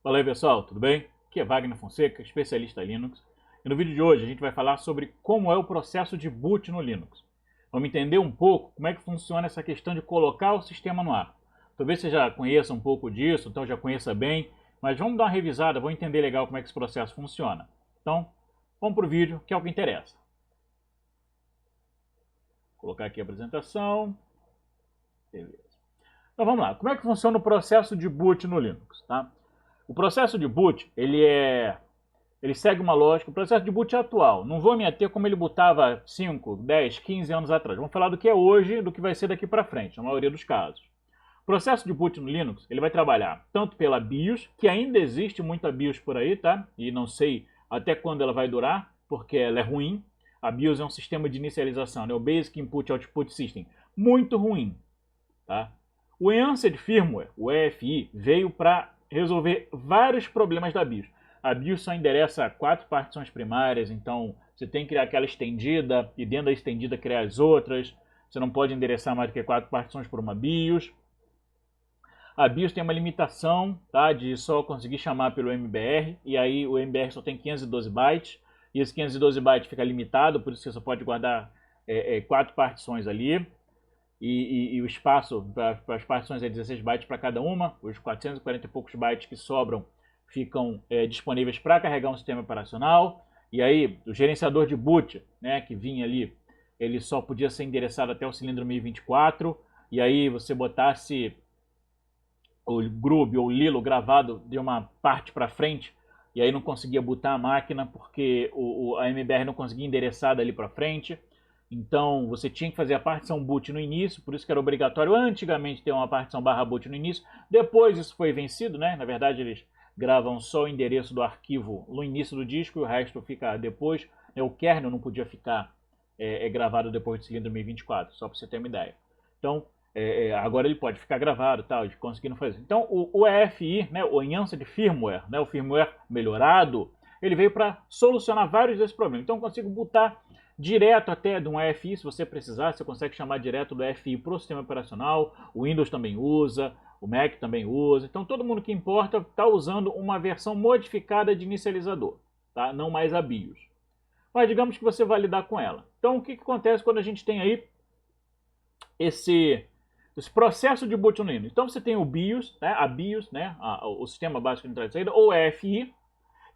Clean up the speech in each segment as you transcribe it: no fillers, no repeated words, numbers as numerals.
Fala aí pessoal, tudo bem? Aqui é Wagner Fonseca, especialista em Linux. E no vídeo de hoje a gente vai falar sobre como é o processo de boot no Linux. Vamos entender um pouco como é que funciona essa questão de colocar o sistema no ar. Talvez você já conheça um pouco disso, então já conheça bem, mas vamos dar uma revisada, vamos entender legal como é que esse processo funciona. Então, vamos para o vídeo, que é o que interessa. Vou colocar aqui a apresentação. Beleza. Então vamos lá, como é que funciona o processo de boot no Linux, tá? O processo de boot, ele segue uma lógica. O processo de boot é atual. Não vou me ater como ele bootava 5, 10, 15 anos atrás. Vamos falar do que é hoje, do que vai ser daqui para frente, na maioria dos casos. O processo de boot no Linux, ele vai trabalhar tanto pela BIOS, que ainda existe muita BIOS por aí, tá? E não sei até quando ela vai durar, porque ela é ruim. A BIOS é um sistema de inicialização, né? O Basic Input Output System. Muito ruim, tá? O Enhanced Firmware, o EFI, veio para resolver vários problemas da BIOS. A BIOS só endereça 4 partições primárias, então você tem que criar aquela estendida e dentro da estendida criar as outras. Você não pode endereçar mais do que 4 partições por uma BIOS. A BIOS tem uma limitação, tá, de só conseguir chamar pelo MBR, e aí o MBR só tem 512 bytes, e esse 512 bytes fica limitado, por isso você só pode guardar 4 partições ali. E o espaço para as partições é 16 bytes para cada uma. Os 440 e poucos bytes que sobram ficam disponíveis para carregar um sistema operacional. E aí, o gerenciador de boot, né, que vinha ali, ele só podia ser endereçado até o cilindro 1024. E aí, você botasse o Grub ou o Lilo gravado de uma parte para frente, e aí não conseguia bootar a máquina porque a MBR não conseguia endereçar dali para frente. Então você tinha que fazer a partição boot no início, por isso que era obrigatório antigamente ter uma partição /boot no início. Depois isso foi vencido, né? Na verdade eles gravam só o endereço do arquivo no início do disco e o resto fica depois. O kernel não podia ficar gravado depois do cilindro 1024, só para você ter uma ideia. Então agora ele pode ficar gravado, tal, conseguindo fazer. Então o EFI, né, o Enhanced Firmware, né, o firmware melhorado, ele veio para solucionar vários desses problemas. Então eu consigo botar direto até de um EFI, se você precisar, você consegue chamar direto do EFI para o sistema operacional. O Windows também usa, o Mac também usa. Então todo mundo que importa está usando uma versão modificada de inicializador, tá? Não mais a BIOS. Mas digamos que você vai lidar com ela. Então o que acontece quando a gente tem aí esse processo de boot no Linux? Então você tem o BIOS, né? A BIOS, né? O sistema básico de entrada e saída, ou EFI,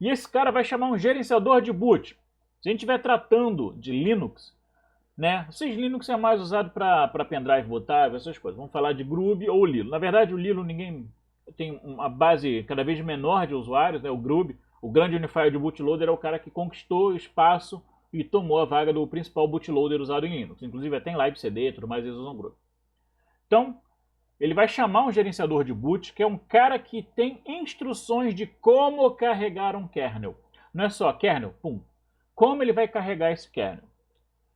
e esse cara vai chamar um gerenciador de boot. Se a gente estiver tratando de Linux, né? Esses Linux é mais usado para pendrive botável, essas coisas. Vamos falar de Grub ou Lilo. Na verdade, o Lilo ninguém tem uma base cada vez menor de usuários, né? O Grub, o grande unifier de bootloader, é o cara que conquistou o espaço e tomou a vaga do principal bootloader usado em Linux. Inclusive, até em Live CD e tudo mais, eles usam Grub. Então, ele vai chamar um gerenciador de boot, que é um cara que tem instruções de como carregar um kernel. Não é só kernel, pum. Como ele vai carregar esse kernel,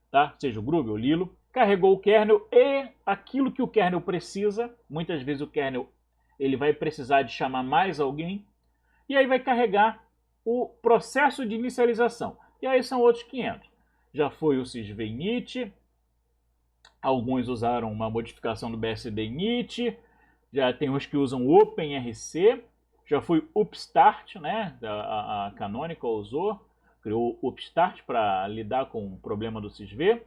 tá? Seja o Grub ou o Lilo, carregou o kernel e aquilo que o kernel precisa, muitas vezes o kernel ele vai precisar de chamar mais alguém, e aí vai carregar o processo de inicialização. E aí são outros 500. Já foi o sysv init, alguns usaram uma modificação do BSD init, já tem uns que usam o OpenRC, já foi o upstart, né? A Canonical usou, criou o upstart para lidar com o problema do sysv,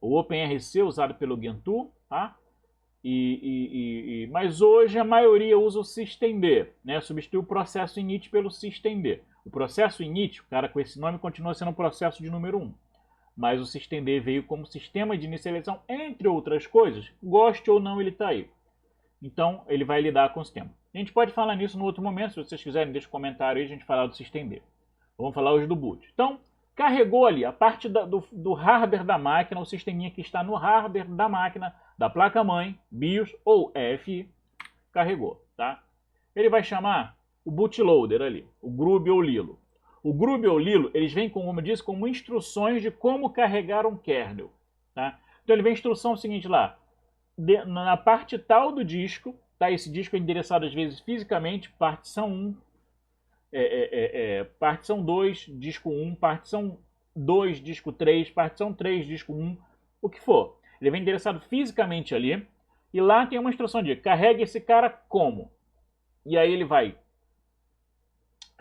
o OpenRC usado pelo Gentoo, tá? Mas hoje a maioria usa o systemd, né? Substitui o processo init pelo systemd. O processo init, o cara com esse nome, continua sendo o processo de número 1. Mas o systemd veio como sistema de inicialização, entre outras coisas. Goste ou não, ele está aí. Então, ele vai lidar com o sistema. A gente pode falar nisso no outro momento, se vocês quiserem, deixa um comentário aí, a gente falar do systemd. Vamos falar hoje do boot. Então, carregou ali a parte do hardware da máquina, o sisteminha que está no hardware da máquina, da placa-mãe, BIOS ou EFI, carregou, tá? Ele vai chamar o bootloader ali, o Grub ou Lilo. O Grub ou Lilo, eles vêm, como eu disse, como instruções de como carregar um kernel, tá? Então ele vem a instrução seguinte lá, na parte tal do disco, tá? Esse disco é endereçado às vezes fisicamente, partição 1, partição 2, disco 1, partição 2, disco 3, partição 3, disco 1, o que for. Ele vem endereçado fisicamente ali, e lá tem uma instrução de carregue esse cara como. E aí ele vai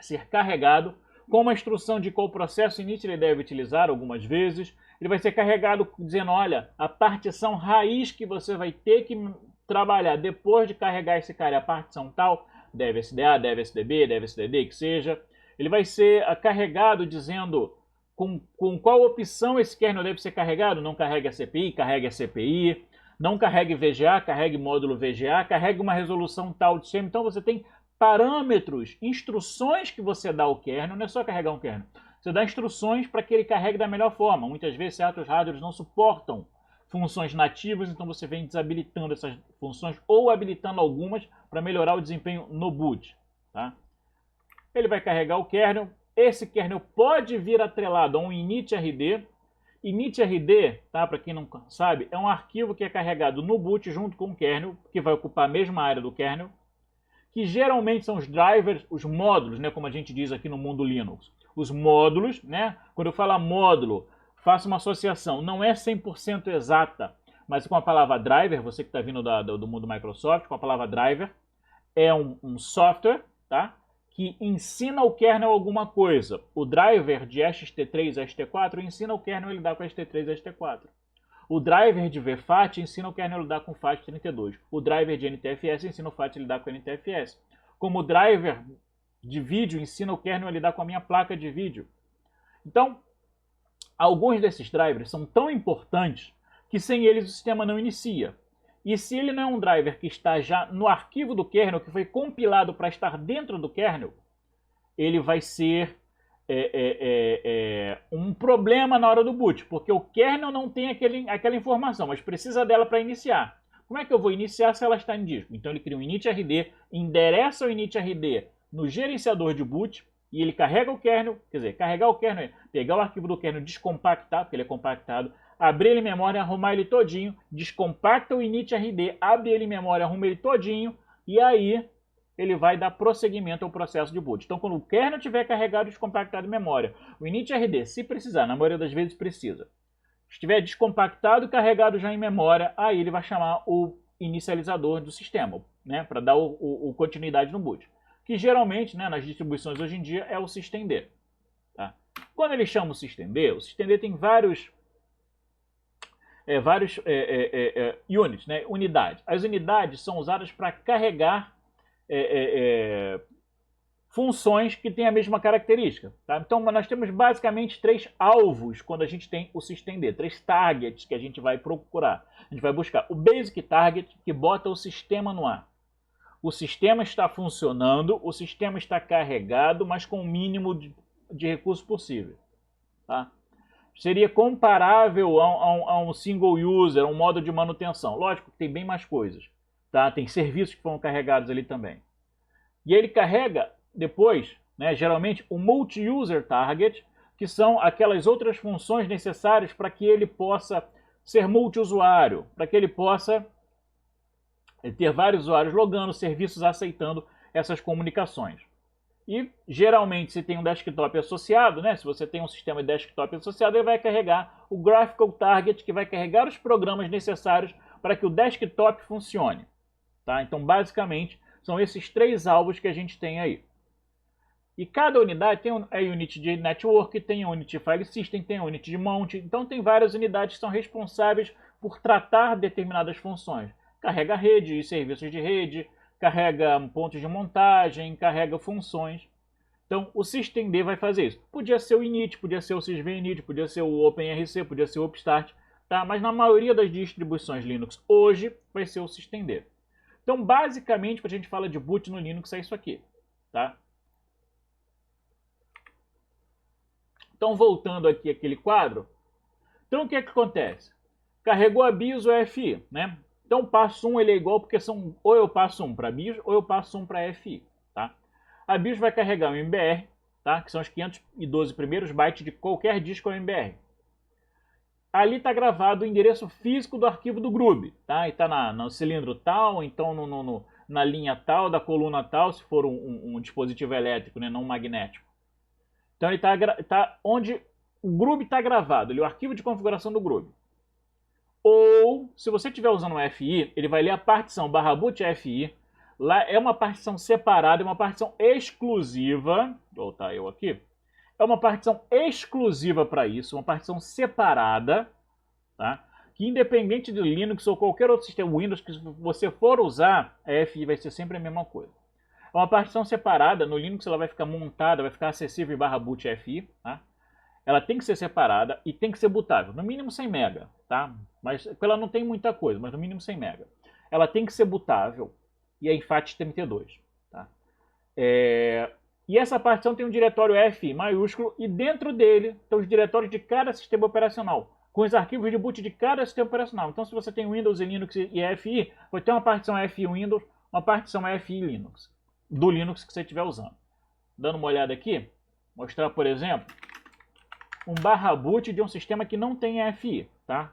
ser carregado com uma instrução de qual processo init ele deve utilizar algumas vezes. Ele vai ser carregado dizendo, olha, a partição raiz que você vai ter que trabalhar depois de carregar esse cara é a partição tal, deve SDA, deve SDB, deve SDD, que seja. Ele vai ser carregado dizendo com qual opção esse kernel deve ser carregado. Não carregue a CPI, carregue a CPI. Não carregue VGA, carregue módulo VGA, carregue uma resolução tal de sistema. Então você tem parâmetros, instruções que você dá ao kernel, não é só carregar um kernel. Você dá instruções para que ele carregue da melhor forma. Muitas vezes certos hardwares não suportam funções nativas, então você vem desabilitando essas funções ou habilitando algumas para melhorar o desempenho no boot. Tá? Ele vai carregar o kernel. Esse kernel pode vir atrelado a um initrd. Initrd, tá? Para quem não sabe, é um arquivo que é carregado no boot junto com o kernel, que vai ocupar a mesma área do kernel, que geralmente são os drivers, os módulos, né? Como a gente diz aqui no mundo Linux. Os módulos, né? Quando eu falo módulo, faço uma associação, não é 100% exata, mas com a palavra driver, você que está vindo do mundo Microsoft, com a palavra driver, é um software, tá? Que ensina o kernel alguma coisa. O driver de ST3 a ST4 ensina o kernel a lidar com ST3 a ST4. O driver de VFAT ensina o kernel a lidar com FAT32. O driver de NTFS ensina o FAT a lidar com NTFS. Como o driver de vídeo ensina o kernel a lidar com a minha placa de vídeo. Então, alguns desses drivers são tão importantes que sem eles o sistema não inicia. E se ele não é um driver que está já no arquivo do kernel, que foi compilado para estar dentro do kernel, ele vai ser um problema na hora do boot, porque o kernel não tem aquela informação, mas precisa dela para iniciar. Como é que eu vou iniciar se ela está em disco? Então ele cria um initrd, endereça o initrd no gerenciador de boot, e ele carrega o kernel, quer dizer, carregar o kernel é pegar o arquivo do kernel, descompactar, porque ele é compactado, abrir ele em memória, arrumar ele todinho, descompacta o initrd, abre ele em memória, arruma ele todinho, e aí ele vai dar prosseguimento ao processo de boot. Então, quando o kernel tiver carregado e descompactado em memória, o initrd, se precisar, na maioria das vezes precisa, estiver descompactado e carregado já em memória, aí ele vai chamar o inicializador do sistema, né, para dar continuidade no boot. Que geralmente, né, nas distribuições hoje em dia, é o systemd. Tá? Quando ele chama o systemd tem vários units, né, unidades. As unidades são usadas para carregar funções que têm a mesma característica. Tá? Então, nós temos basicamente 3 alvos quando a gente tem o systemd, 3 targets que a gente vai procurar. A gente vai buscar o basic target, que bota o sistema no ar. O sistema está funcionando, o sistema está carregado, mas com o mínimo de recurso possível. Tá? Seria comparável a um single user, a um modo de manutenção. Lógico que tem bem mais coisas. Tá? Tem serviços que foram carregados ali também. E ele carrega depois, né, geralmente, o multi-user target, que são aquelas outras funções necessárias para que ele possa ser multiusuário, para que ele possa ter vários usuários logando, serviços aceitando essas comunicações. E, geralmente, se tem um desktop associado, né, se você tem um sistema de desktop associado, ele vai carregar o Graphical Target, que vai carregar os programas necessários para que o desktop funcione. Tá? Então, basicamente, são esses 3 alvos que a gente tem aí. E cada unidade tem a unit de network, tem a unit de file system, tem a unit de mount. Então, tem várias unidades que são responsáveis por tratar determinadas funções. Carrega rede e serviços de rede, carrega pontos de montagem, carrega funções. Então, o systemd vai fazer isso. Podia ser o init, podia ser o sysvinit, podia ser o OpenRC, podia ser o upstart, tá? Mas na maioria das distribuições Linux hoje vai ser o systemd. Então, basicamente, quando a gente fala de boot no Linux, é isso aqui, tá? Então, voltando aqui àquele quadro, então o que é que acontece? Carregou a BIOS ou FI, né? Então, o passo 1 ele é igual porque são ou eu passo 1 para BIOS ou eu passo 1 para FI, tá? A BIOS vai carregar o MBR, tá? Que são os 512 primeiros bytes de qualquer disco MBR. Ali está gravado o endereço físico do arquivo do GRUB, tá? E está no cilindro tal, então na linha tal, da coluna tal, se for um dispositivo elétrico, né, não magnético. Então ele tá onde o GRUB está gravado, ali, o arquivo de configuração do GRUB. Ou, se você estiver usando o FI, ele vai ler a partição /boot FI, Lá é uma partição separada, é uma partição exclusiva. Vou voltar eu aqui. É uma partição exclusiva para isso, uma partição separada, tá? Que independente de Linux ou qualquer outro sistema Windows que você for usar, a EFI vai ser sempre a mesma coisa. É uma partição separada, no Linux ela vai ficar montada, vai ficar acessível em /boot EFI, tá? Ela tem que ser separada e tem que ser bootável, no mínimo 100 MB, tá? Mas ela não tem muita coisa, mas no mínimo 100 MB. Ela tem que ser bootável e é em FAT32, tá? E essa partição tem um diretório EFI maiúsculo e dentro dele estão os diretórios de cada sistema operacional, com os arquivos de boot de cada sistema operacional. Então, se você tem Windows e Linux e EFI, vai ter uma partição EFI Windows, uma partição EFI Linux, do Linux que você estiver usando. Dando uma olhada aqui, mostrar, por exemplo, um /boot de um sistema que não tem EFI, tá?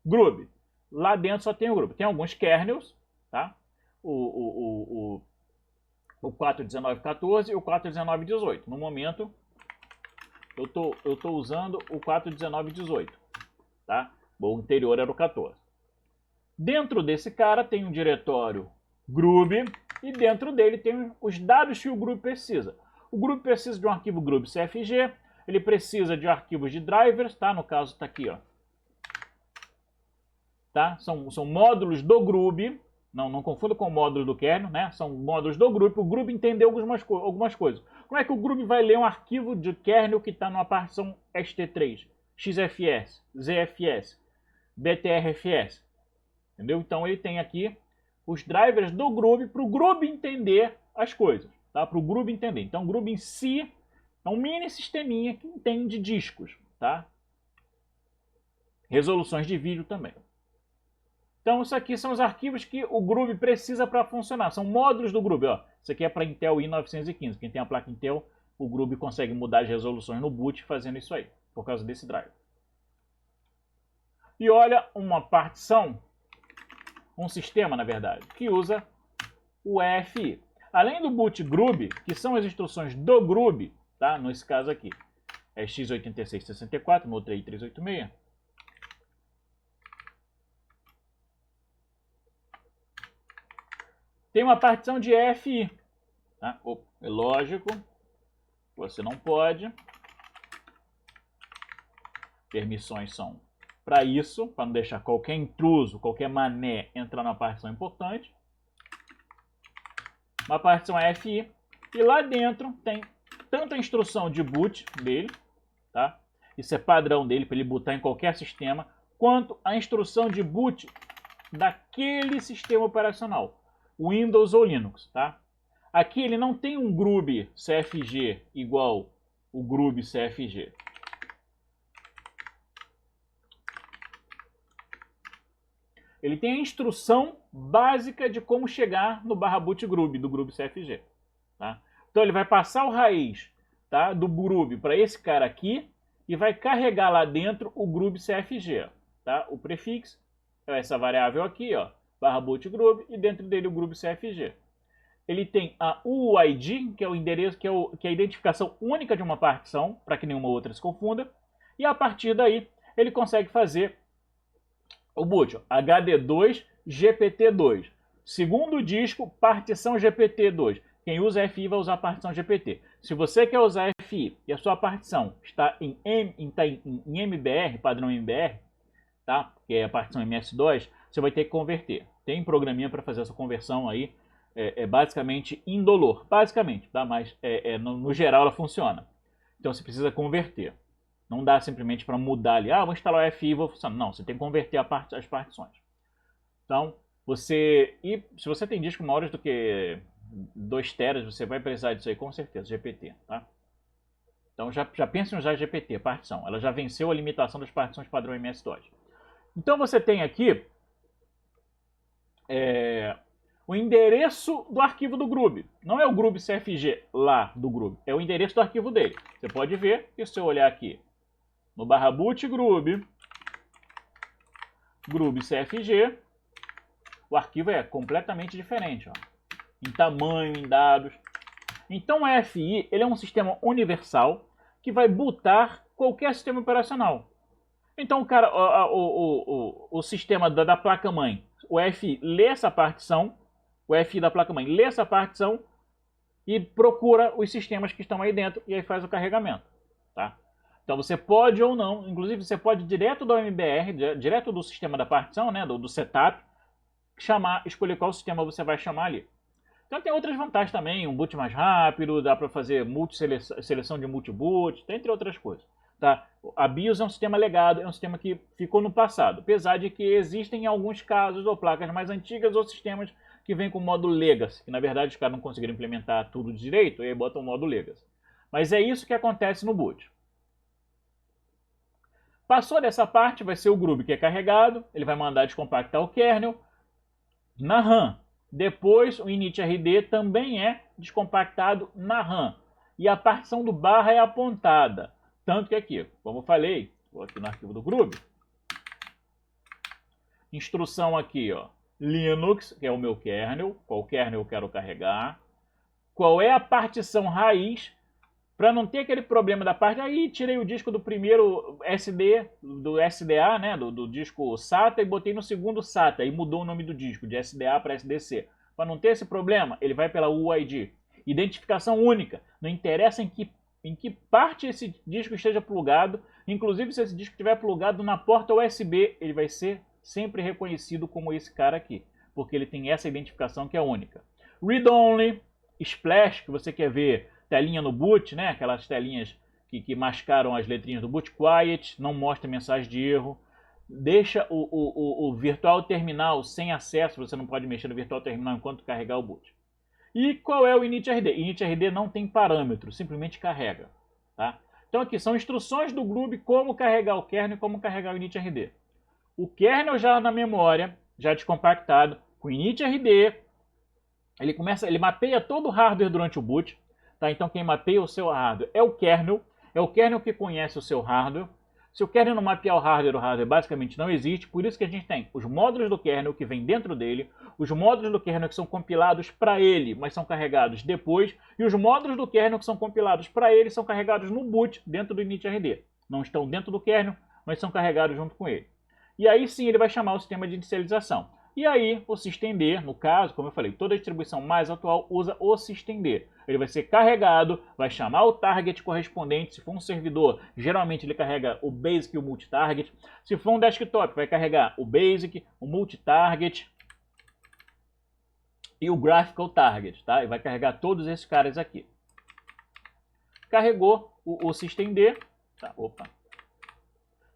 Grub. Lá dentro só tem o Grub. Tem alguns kernels, tá? O 4.19.14 e o 4.19.18. No momento, eu tô usando o 4.19.18, tá? O anterior era o 14. Dentro desse cara tem um diretório grub e dentro dele tem os dados que o grub precisa. O grub precisa de um arquivo grub CFG, ele precisa de arquivos de drivers, tá? No caso está aqui, ó. Tá? São módulos do grub. Não confunda com o módulo do kernel, né? São módulos do grub. O grub entendeu algumas coisas. Como é que o grub vai ler um arquivo de kernel que está numa partição ST3, XFS, ZFS, BTRFS? Entendeu? Então ele tem aqui os drivers do grub para o grub entender as coisas, tá? Para o grub entender. Então o grub em si é um mini sisteminha que entende discos, tá? Resoluções de vídeo também. Então, isso aqui são os arquivos que o Grub precisa para funcionar. São módulos do Grub. Ó. Isso aqui é para Intel i915. Quem tem a placa Intel, o Grub consegue mudar as resoluções no boot fazendo isso aí, por causa desse driver. E olha uma partição, um sistema, na verdade, que usa o EFI. Além do boot Grub, que são as instruções do Grub, tá? Nesse caso aqui, é x86-64, no outro é i386. Tem uma partição de EFI. Tá? É lógico, você não pode. Permissões são para isso, para não deixar qualquer intruso, qualquer mané entrar na partição importante. Uma partição EFI. E lá dentro tem tanto a instrução de boot dele, tá? Isso é padrão dele para ele bootar em qualquer sistema, quanto a instrução de boot daquele sistema operacional. Windows ou Linux, tá? Aqui ele não tem um grub CFG igual o grub CFG. Ele tem a instrução básica de como chegar no /boot grub, do grub CFG, tá? Então ele vai passar o raiz, tá, do grub para esse cara aqui e vai carregar lá dentro o grub CFG, tá? O prefixo é essa variável aqui, ó, /boot grub, e dentro dele o grub CFG. Ele tem a UID, que é o endereço, que é a identificação única de uma partição, para que nenhuma outra se confunda, e a partir daí ele consegue fazer o boot, HD2 GPT2. Segundo disco, partição GPT2. Quem usa FI vai usar a partição GPT. Se você quer usar FI e a sua partição está em MBR, padrão MBR, tá? Que é a partição MS-DOS, você vai ter que converter. Tem programinha para fazer essa conversão aí, basicamente indolor, basicamente, tá? Mas no geral ela funciona. Então você precisa converter. Não dá simplesmente para mudar ali, vou instalar o FI e vou funcionar. Não, você tem que converter as partições. Então, se você tem disco maiores do que 2 teras, você vai precisar disso aí com certeza, GPT, tá? Então já pense em usar GPT, partição. Ela já venceu a limitação das partições padrão MS-DOS. Então você tem aqui o endereço do arquivo do grub. Não é o grub CFG lá do grub, é o endereço do arquivo dele. Você pode ver que se eu olhar aqui no /boot grub CFG, o arquivo é completamente diferente, ó, em tamanho, em dados. Então o EFI ele é um sistema universal que vai bootar qualquer sistema operacional. Então o cara, o sistema da placa-mãe, o EFI lê essa partição, o FI da placa-mãe lê essa partição e procura os sistemas que estão aí dentro e aí faz o carregamento, tá? Então você pode ou não, inclusive você pode direto do MBR, direto do sistema da partição, né, do setup, escolher qual sistema você vai chamar ali. Então tem outras vantagens também, um boot mais rápido, dá para fazer seleção de multi-boot, entre outras coisas. Tá? A BIOS é um sistema legado, é um sistema que ficou no passado, apesar de que existem em alguns casos ou placas mais antigas ou sistemas que vêm com o modo Legacy, que na verdade os caras não conseguiram implementar tudo direito, e aí botam o modo Legacy. Mas é isso que acontece no boot. Passou dessa parte, vai ser o Groove que é carregado, ele vai mandar descompactar o kernel na RAM. Depois o initRD também é descompactado na RAM. E a partição do barra é apontada. Tanto que aqui, como eu falei, vou aqui no arquivo do Groove, instrução aqui, ó, Linux, que é o meu kernel, qual kernel eu quero carregar, qual é a partição raiz, para não ter aquele problema da parte, aí tirei o disco do primeiro SD, do SDA, né, do disco SATA e botei no segundo SATA, e mudou o nome do disco, de SDA para SDC. Para não ter esse problema, ele vai pela UID. Identificação única, não interessa em que parte esse disco esteja plugado, inclusive se esse disco estiver plugado na porta USB, ele vai ser sempre reconhecido como esse cara aqui, porque ele tem essa identificação que é única. Read Only, Splash, que você quer ver telinha no boot, né? Aquelas telinhas que mascaram as letrinhas do boot. Quiet, não mostra mensagem de erro. Deixa o virtual terminal sem acesso, você não pode mexer no virtual terminal enquanto carregar o boot. E qual é o initRD? InitRD não tem parâmetro, simplesmente carrega. Tá? Então aqui são instruções do Groove como carregar o kernel e como carregar o initRD. O kernel já na memória, já descompactado, com o initRD, ele mapeia todo o hardware durante o boot. Tá? Então quem mapeia o seu hardware é o kernel que conhece o seu hardware. Se o kernel não mapear o hardware basicamente não existe, por isso que a gente tem os módulos do kernel que vem dentro dele, os módulos do kernel que são compilados para ele, mas são carregados depois, e os módulos do kernel que são compilados para ele são carregados no boot dentro do initRD. Não estão dentro do kernel, mas são carregados junto com ele. E aí sim ele vai chamar o sistema de inicialização. E aí o systemd, no caso, como eu falei, toda distribuição mais atual usa o systemd. Ele vai ser carregado, vai chamar o target correspondente. Se for um servidor, geralmente ele carrega o basic e o multitarget. Se for um desktop, vai carregar o basic, o multitarget e o graphical target, tá? E vai carregar todos esses caras aqui. Carregou o systemd, tá?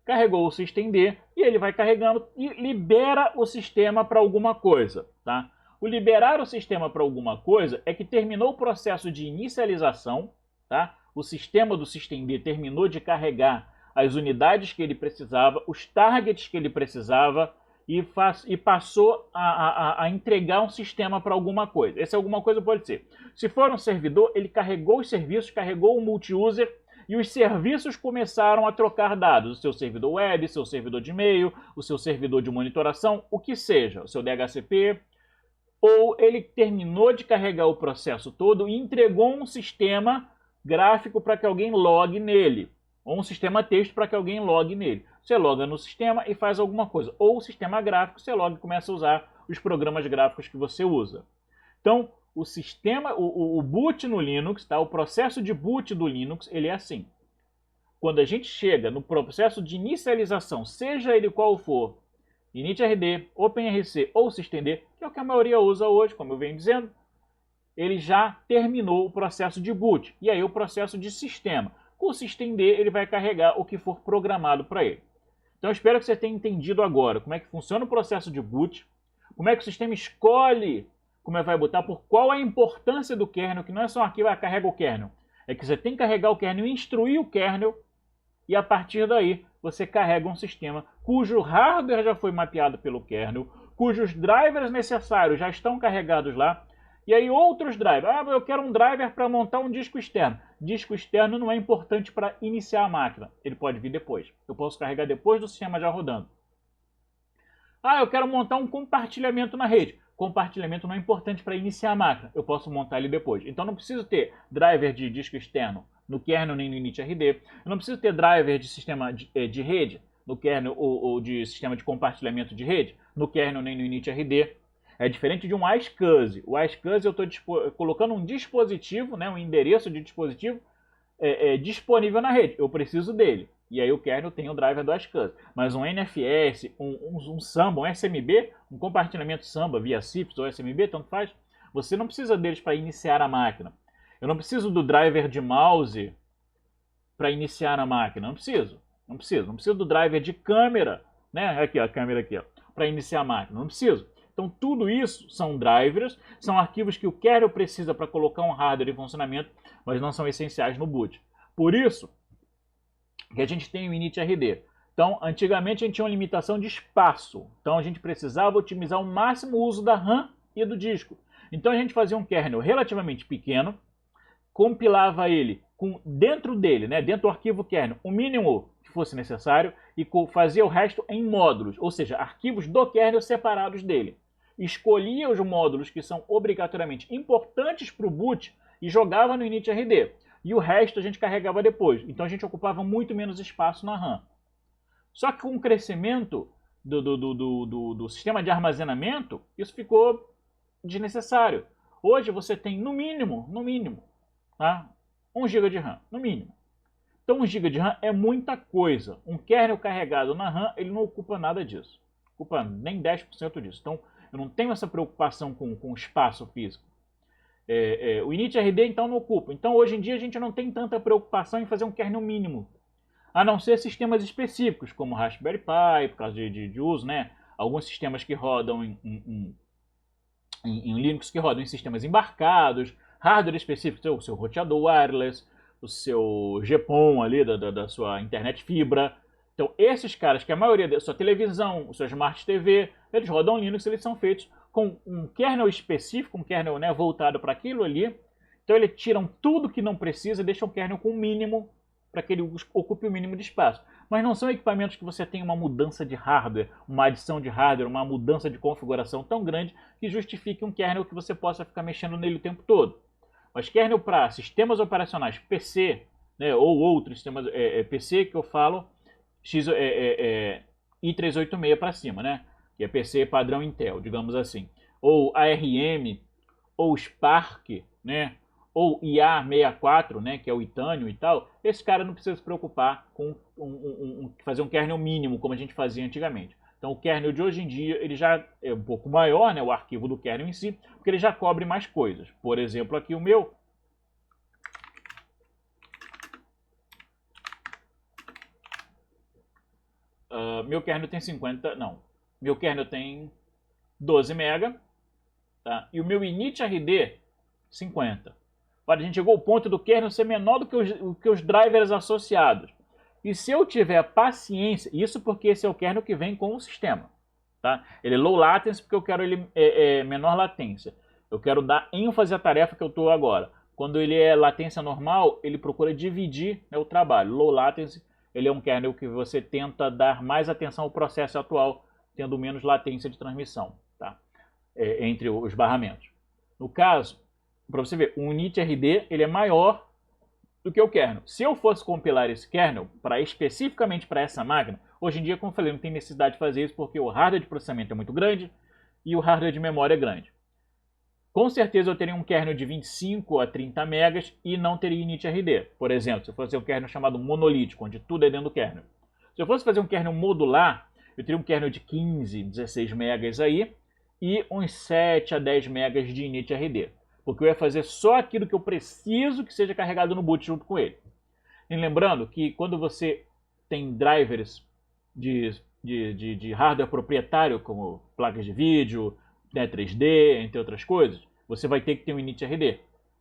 Carregou o systemd e ele vai carregando e libera o sistema para alguma coisa, tá? O liberar o sistema para alguma coisa é que terminou o processo de inicialização, tá? O sistema do systemd terminou de carregar as unidades que ele precisava, os targets que ele precisava e passou a entregar um sistema para alguma coisa. Essa alguma coisa pode ser. Se for um servidor, ele carregou os serviços, carregou o multi-user, e os serviços começaram a trocar dados. O seu servidor web, seu servidor de e-mail, o seu servidor de monitoração, o que seja, o seu DHCP. Ou ele terminou de carregar o processo todo e entregou um sistema gráfico para que alguém logue nele. Ou um sistema texto para que alguém logue nele. Você loga no sistema e faz alguma coisa. Ou o sistema gráfico, você loga e começa a usar os programas gráficos que você usa. Então, o sistema, o boot no Linux, tá? O processo de boot do Linux, ele é assim. Quando a gente chega no processo de inicialização, seja ele qual for, initRD, OpenRC ou systemd, que é o que a maioria usa hoje, como eu venho dizendo, ele já terminou o processo de boot. E aí o processo de sistema. Com o systemd, ele vai carregar o que for programado para ele. Então eu espero que você tenha entendido agora como é que funciona o processo de boot, como é que o sistema escolhe como é que vai botar, por qual a importância do kernel, que não é só um arquivo, carrega o kernel. É que você tem que carregar o kernel, instruir o kernel, e a partir daí você carrega um sistema cujo hardware já foi mapeado pelo kernel, cujos drivers necessários já estão carregados lá, e aí outros drivers. Ah, eu quero um driver para montar um disco externo. Disco externo não é importante para iniciar a máquina, ele pode vir depois. Eu posso carregar depois do sistema já rodando. Ah, eu quero montar um compartilhamento na rede. Compartilhamento não é importante para iniciar a máquina, eu posso montar ele depois. Então não preciso ter driver de disco externo no kernel nem no initRD, eu não preciso ter driver de sistema de rede no kernel ou de sistema de compartilhamento de rede no kernel nem no initRD. É diferente de um iSCSI. O iSCSI eu estou colocando um dispositivo, né, um endereço de dispositivo disponível na rede. Eu preciso dele. E aí o kernel tem o driver do iSCSI. Mas um NFS, um Samba, um SMB, um compartilhamento Samba via CIFS ou SMB, tanto faz, você não precisa deles para iniciar a máquina. Eu não preciso do driver de mouse para iniciar a máquina. Não preciso. Não preciso do driver de câmera, né? Aqui, ó, a câmera aqui, ó, para iniciar a máquina. Não preciso. Então tudo isso são drivers, são arquivos que o kernel precisa para colocar um hardware em funcionamento, mas não são essenciais no boot. Por isso que a gente tem o initrd. Então, antigamente a gente tinha uma limitação de espaço. Então a gente precisava otimizar ao máximo o uso da RAM e do disco. Então a gente fazia um kernel relativamente pequeno, compilava ele dentro dele, né, dentro do arquivo kernel, o mínimo que fosse necessário e fazia o resto em módulos, ou seja, arquivos do kernel separados dele. Escolhia os módulos que são obrigatoriamente importantes para o boot e jogava no initrd. E o resto a gente carregava depois. Então a gente ocupava muito menos espaço na RAM. Só que com o crescimento do sistema de armazenamento, isso ficou desnecessário. Hoje você tem no mínimo, tá? 1 GB de RAM, no mínimo. Então 1 GB de RAM é muita coisa. Um kernel carregado na RAM, ele não ocupa nada disso. Ocupa nem 10% disso. Então eu não tenho essa preocupação com espaço físico. O initrd então não ocupa. Então hoje em dia a gente não tem tanta preocupação em fazer um kernel mínimo. A não ser sistemas específicos, como Raspberry Pi, por causa de uso, né? Alguns sistemas que rodam em Linux, que rodam em sistemas embarcados, hardware específico, o seu roteador wireless, o seu GPON ali da sua internet fibra. Então esses caras, que a maioria da sua televisão, o seu Smart TV, eles rodam Linux, eles são feitos com um kernel específico, um kernel, né, voltado para aquilo ali. Então eles tiram tudo que não precisa e deixam o kernel com o mínimo para que ele ocupe o mínimo de espaço. Mas não são equipamentos que você tem uma mudança de hardware, uma adição de hardware, uma mudança de configuração tão grande que justifique um kernel que você possa ficar mexendo nele o tempo todo. Mas kernel para sistemas operacionais PC, né, ou outros sistemas PC que eu falo, i386 para cima, né, que é PC padrão Intel, digamos assim, ou ARM, ou Spark, né, ou IA64, né, que é o Itanium e tal, esse cara não precisa se preocupar com fazer um kernel mínimo, como a gente fazia antigamente. Então o kernel de hoje em dia ele já é um pouco maior, né, o arquivo do kernel em si, porque ele já cobre mais coisas. Por exemplo, aqui o meu. Meu kernel tem 50, não. Meu kernel tem 12 MB, tá? E o meu initrd 50. A gente chegou ao ponto do kernel ser menor do que os drivers associados. E se eu tiver paciência, isso porque esse é o kernel que vem com o sistema. Tá? Ele é low latency porque eu quero ele menor latência. Eu quero dar ênfase à tarefa que eu estou agora. Quando ele é latência normal, ele procura dividir, né, o trabalho. Low latency, ele é um kernel que você tenta dar mais atenção ao processo atual, tendo menos latência de transmissão, tá? Entre os barramentos. No caso, para você ver, o initrd ele é maior do que o kernel. Se eu fosse compilar esse kernel especificamente para essa máquina, hoje em dia, como eu falei, não tem necessidade de fazer isso porque o hardware de processamento é muito grande e o hardware de memória é grande. Com certeza eu teria um kernel de 25 a 30 megas e não teria initrd. Por exemplo, se eu fosse um kernel chamado monolítico, onde tudo é dentro do kernel. Se eu fosse fazer um kernel modular, eu teria um kernel de 15, 16 megas aí e uns 7 a 10 megas de initrd. Porque eu ia fazer só aquilo que eu preciso que seja carregado no boot junto com ele. E lembrando que quando você tem drivers de hardware proprietário, como placas de vídeo, né, 3D, entre outras coisas, você vai ter que ter um initrd.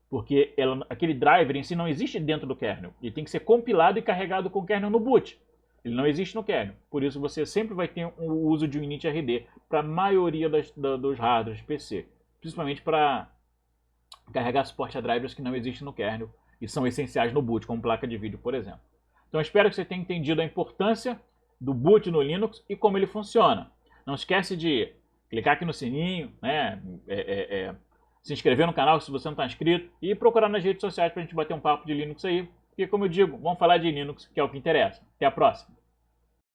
Porque aquele driver em si não existe dentro do kernel. Ele tem que ser compilado e carregado com o kernel no boot. Ele não existe no kernel. Por isso você sempre vai ter o uso de um initrd para a maioria dos hardwares de PC. Principalmente para carregar suporte a drivers que não existem no kernel e são essenciais no boot, como placa de vídeo, por exemplo. Então espero que você tenha entendido a importância do boot no Linux e como ele funciona. Não esquece de clicar aqui no sininho, né, se inscrever no canal se você não está inscrito e procurar nas redes sociais para a gente bater um papo de Linux aí. Porque, como eu digo, vamos falar de Linux, que é o que interessa. Até a próxima!